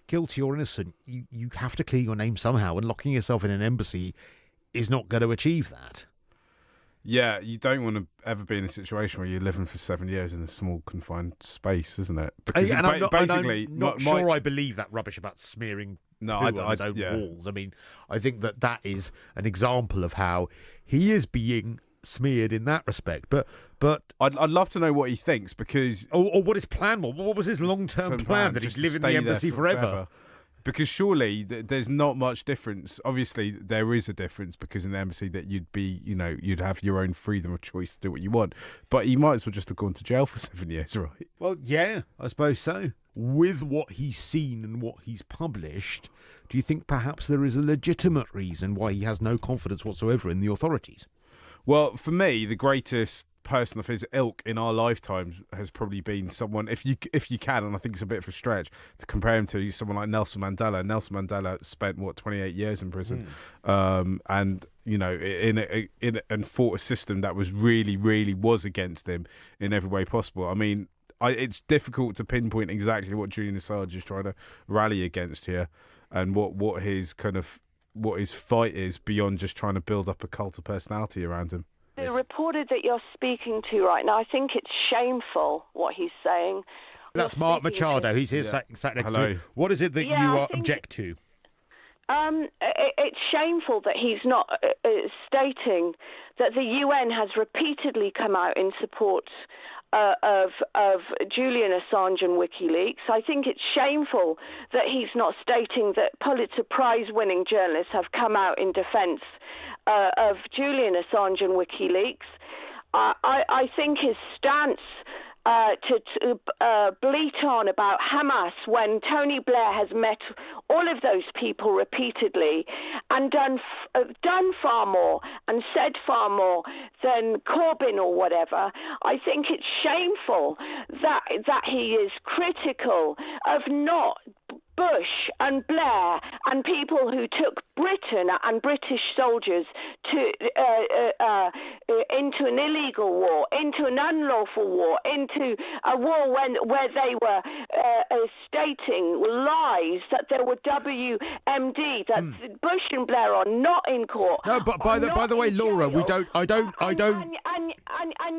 guilty or innocent, you have to clear your name somehow, and locking yourself in an embassy is not going to achieve that. Yeah, you don't want to ever be in a situation where you're living for 7 years in a small confined space, isn't it? Because I'm not sure I believe that rubbish about smearing on his own walls. I mean, I think that is an example of how he is being smeared in that respect. But I'd love to know what he thinks, because or what his plan was. What was his long-term plan? That he'd live in the embassy forever? Because surely there's not much difference. Obviously, there is a difference, because in the embassy that you'd have your own freedom of choice to do what you want. But he might as well just have gone to jail for 7 years, right? Well, yeah, I suppose so. With what he's seen and what he's published, do you think perhaps there is a legitimate reason why he has no confidence whatsoever in the authorities? Well, for me, the greatest person of his ilk in our lifetime has probably been someone, if you can, and I think it's a bit of a stretch to compare him to someone like Nelson Mandela. Nelson Mandela spent 28 years in prison, and and fought a system that was really was against him in every way possible. I mean, it's difficult to pinpoint exactly what Julian Assange is trying to rally against here, and what his fight is beyond just trying to build up a cult of personality around him. The reporter that you're speaking to right now, I think it's shameful what he's saying. That's Mark Machado. He's here sat next to you. What is it that you object to? It's shameful that he's not stating that the UN has repeatedly come out in support of Julian Assange and Wikileaks. I think it's shameful that he's not stating that Pulitzer Prize-winning journalists have come out in defence of Julian Assange and Wikileaks. I think his stance to bleat on about Hamas when Tony Blair has met all of those people repeatedly and done far more and said far more than Corbyn or whatever. I think it's shameful that he is critical of not Bush and Blair and people who took Britain and British soldiers into an illegal war, into an unlawful war, into a war where they were stating lies that there were WMD, that Bush and Blair are not in court. No, but by the way, Laura, I don't. And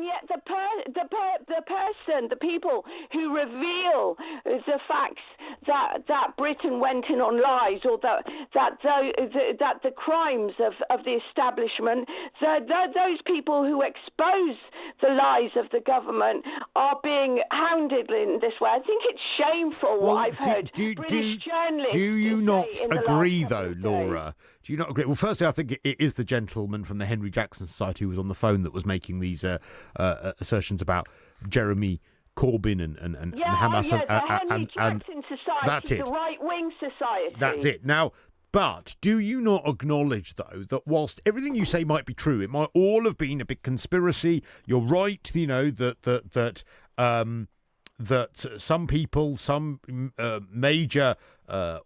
yet the people who reveal the facts that Britain went in on lies, or that the crimes of the establishment, those people who expose the lies of the government are being hounded in this way. I think it's shameful what I've heard British journalists. Do you not agree, though, Laura? Do you not agree? Well, firstly, I think it is the gentleman from the Henry Jackson Society who was on the phone that was making these assertions about Jeremy Corbyn and Hamas and Society, that's it. The right-wing society. That's it. Now, but do you not acknowledge, though, that whilst everything you say might be true, it might all have been a big conspiracy. You're right, that some people, some major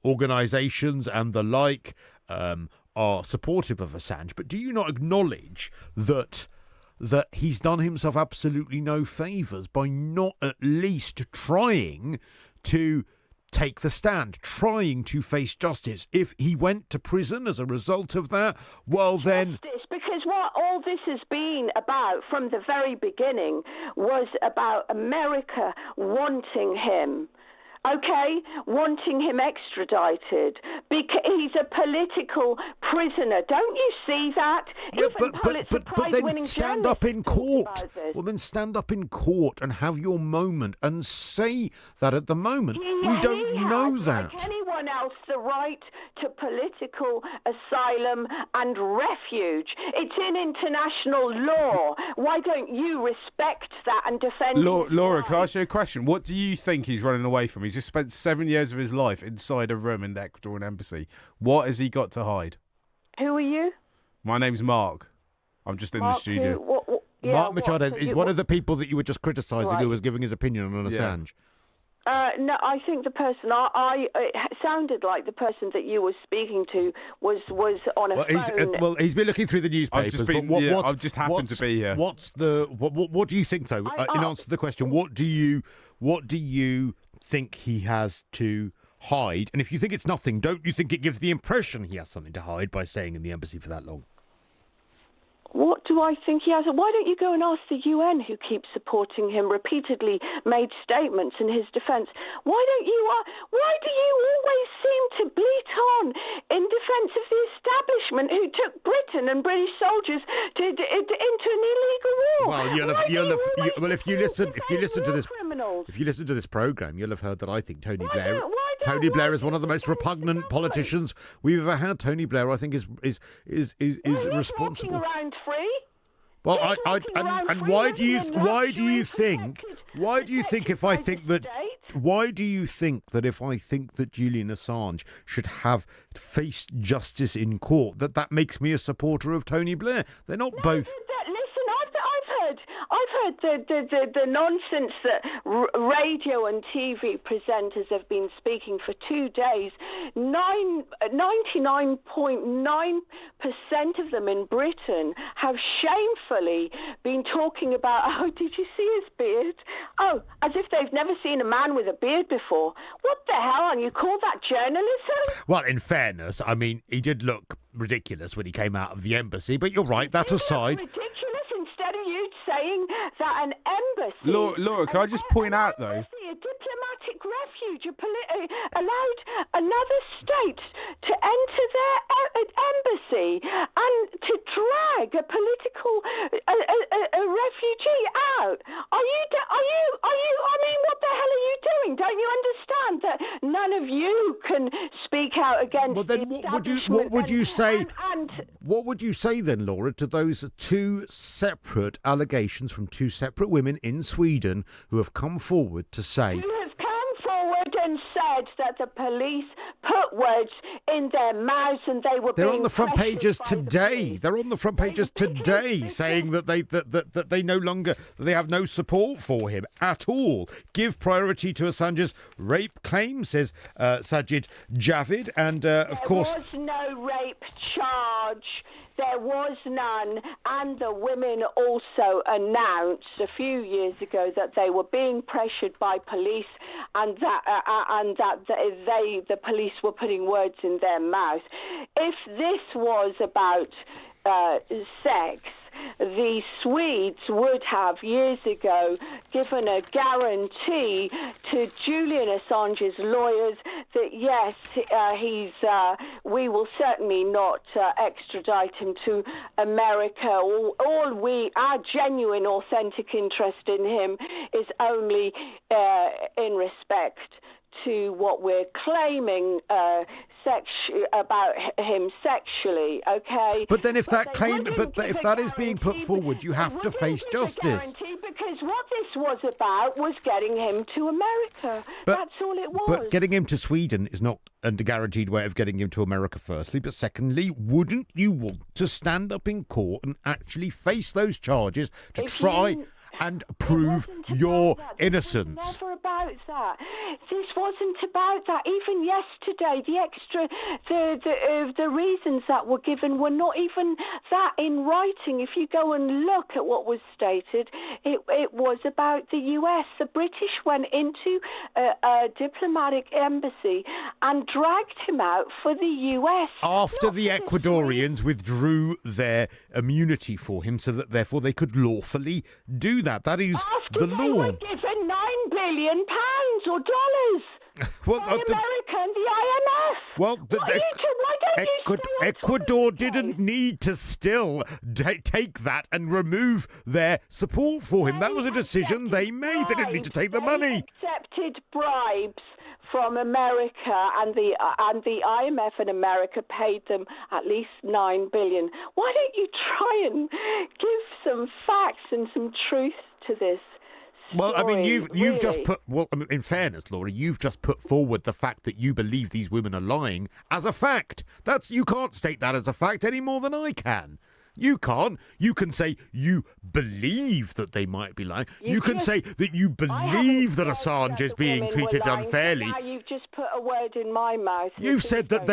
organisations and the like are supportive of Assange. But do you not acknowledge that he's done himself absolutely no favours by not at least trying to take the stand, trying to face justice? If he went to prison as a result of that, well then... Because what all this has been about from the very beginning was about America wanting him. Okay, wanting him extradited because he's a political prisoner. Don't you see that? Yeah, but then stand up in court. Well, then stand up in court and have your moment and say that at the moment we don't know that. Like anyone else, the right to political asylum and refuge. It's in international law. Why don't you respect that and defend it? Laura, can I ask you a question? What do you think he's running away from? He just spent 7 years of his life inside a room in the Ecuadorian embassy. What has he got to hide? Who are you? My name's Mark. I'm just in the studio. Mark Machado is one of the people that you were just criticising who was giving his opinion on Assange. No, I think the person it sounded like the person that you were speaking to was on a phone. He's been looking through the newspapers. I've just happened to be here. What do you think, though? In answer to the question, what do you think he has to hide? And if you think it's nothing, don't you think it gives the impression he has something to hide by staying in the embassy for that long? What do I think he has? Why don't you go and ask the UN, who keeps supporting him, repeatedly made statements in his defence? Why do you always seem to bleat on in defence of the establishment who took Britain and British soldiers into an illegal war? Well, if you listen to this programme, you'll have heard that I think Tony Blair is one of the most repugnant politicians we've ever had. Tony Blair, I think, is responsible. Around free. Well, why do you think if I think that Julian Assange should have faced justice in court, that makes me a supporter of Tony Blair? They're not both. I've heard the nonsense that radio and TV presenters have been speaking for 2 days. 99.9% of them in Britain have shamefully been talking about, oh, did you see his beard? Oh, as if they've never seen a man with a beard before. What the hell? And you call that journalism? Well, in fairness, I mean, he did look ridiculous when he came out of the embassy, but you're right, that aside. Saying that an embassy... Laura, can I just point out, though... A diplomatic refuge allowed another state to enter their embassy and to drag a political refugee out. I mean, what the hell are you doing? Don't you understand that none of you can speak out against... Well, then what would you say? What would you say then, Laura, to those two separate allegations from two separate women in Sweden who have come forward to say... Who have come forward and said that the police put words in their mouths and they were... They're on the front pages today. They're on the front pages today saying that they no longer... they have no support for him at all. Give priority to Assange's rape claim, says Sajid Javid, and of course... There was no rape charge. There was none, and the women also announced a few years ago that they were being pressured by police, and that the police were putting words in their mouth. If this was about sex, the Swedes would have years ago given a guarantee to Julian Assange's lawyers that yes, we will certainly not extradite him to America. Our genuine, authentic interest in him is only in respect to what we're claiming about him sexually, okay? But then if that is being put forward, you have to face justice. Because what this was about was getting him to America. That's all it was. But getting him to Sweden is not a guaranteed way of getting him to America, firstly. But secondly, wouldn't you want to stand up in court and actually face those charges to try and prove your innocence? It was never about that. This wasn't about that. Even yesterday, the reasons that were given were not even that in writing. If you go and look at what was stated, it was about the US. The British went into a diplomatic embassy and dragged him out for the US. After the Ecuadorians withdrew their immunity for him, so that therefore they could lawfully do that. That is the law. They were given £9 billion or dollars. Well, by America and the IMF. Well, Ecuador didn't need to still take that and remove their support for him. That was a decision they made. They didn't need to take the money. They accepted bribes from America, and the IMF and America paid them at least $9 billion. Why don't you try and give some facts and some truth to this? Well, I mean, you've just put... Well, I mean, in fairness, Laura, you've just put forward the fact that you believe these women are lying as a fact. You can't state that as a fact any more than I can. You can't. You can say you believe that they might be lying. You can say that you believe that Assange is being treated unfairly. Now you've just put a word in my mouth. You've said that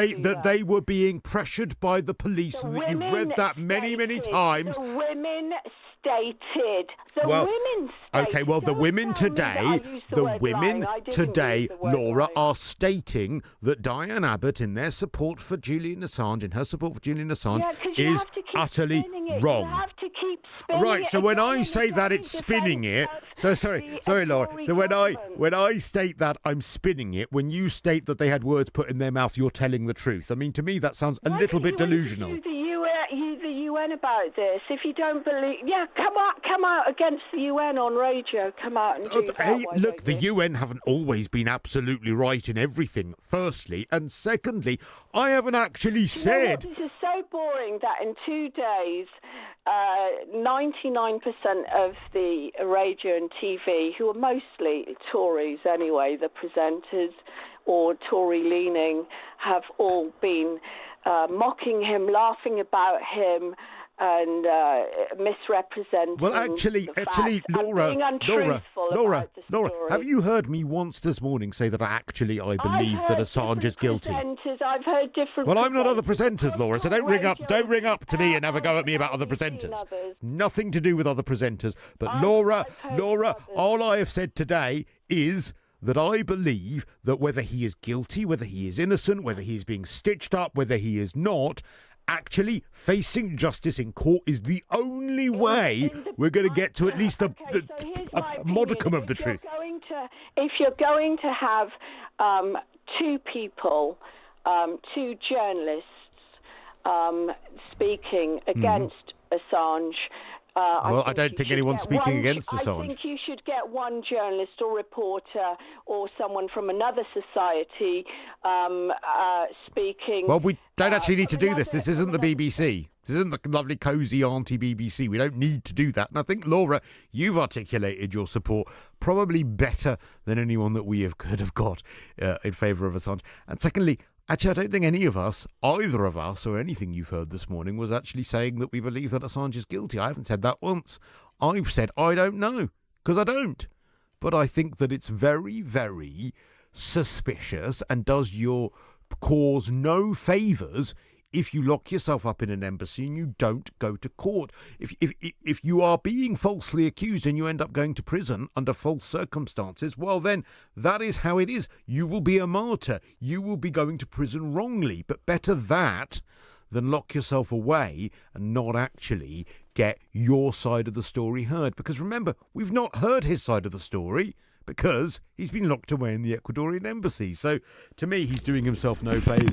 they were being pressured by the police, and that you've read that many times. The women stated. The women stated. Okay, well, the Don't women tell me that I today, used the the word women lying. I didn't today, use the word Laura, lying. are stating that Diane Abbott, in their support for Julian Assange, Yeah, 'cause you is have to keep utterly spinning it. wrong. You have to keep spinning Right, it so when again I and say again that, in it's spinning it. defence So of sorry, Laura. Tory So government. when I state that, I'm spinning it. When you state that they had words put in their mouth, you're telling the truth. I mean, to me, that sounds a little bit delusional. Why don't you interview the UN about this? If you don't believe, come out against the UN on radio. Come out and do that. Hey, Why look, don't the you? UN haven't always been absolutely right in everything, firstly. And secondly, I haven't actually said... You know what? This is so boring that in 2 days, 99% of the radio and TV, who are mostly Tories anyway, the presenters or Tory-leaning, have all been mocking him, laughing about him, and misrepresenting. Well, actually, Laura, being untruthful about the story. have you heard me once this morning say that I believe that Assange is guilty? I've heard different. Well, I'm not other presenters, Laura, so don't ring up to me and have a go at me about other I've seen presenters. others. Nothing to do with other presenters. But I've Laura, heard others. all I have said today is that I believe that whether he is guilty, whether he is innocent, whether he is being stitched up, whether he is not, actually facing justice in court is the only way we're going to get to at least a modicum of the truth. If you're going to have two people, two journalists speaking against Assange. I don't think anyone's speaking against Assange. I think you should get one journalist or reporter or someone from another society speaking. Well, we don't actually need to do this. This isn't the BBC. This isn't the lovely, cosy auntie BBC. We don't need to do that. And I think, Laura, you've articulated your support probably better than anyone that we could have got in favour of Assange. And secondly, actually, I don't think any of us, either of us, or anything you've heard this morning was actually saying that we believe that Assange is guilty. I haven't said that once. I've said I don't know, because I don't. But I think that it's very, very suspicious and does your cause no favours if you lock yourself up in an embassy and you don't go to court. If you are being falsely accused and you end up going to prison under false circumstances, well then, that is how it is. You will be a martyr. You will be going to prison wrongly. But better that than lock yourself away and not actually get your side of the story heard. Because remember, we've not heard his side of the story because he's been locked away in the Ecuadorian embassy. So to me, he's doing himself no favour.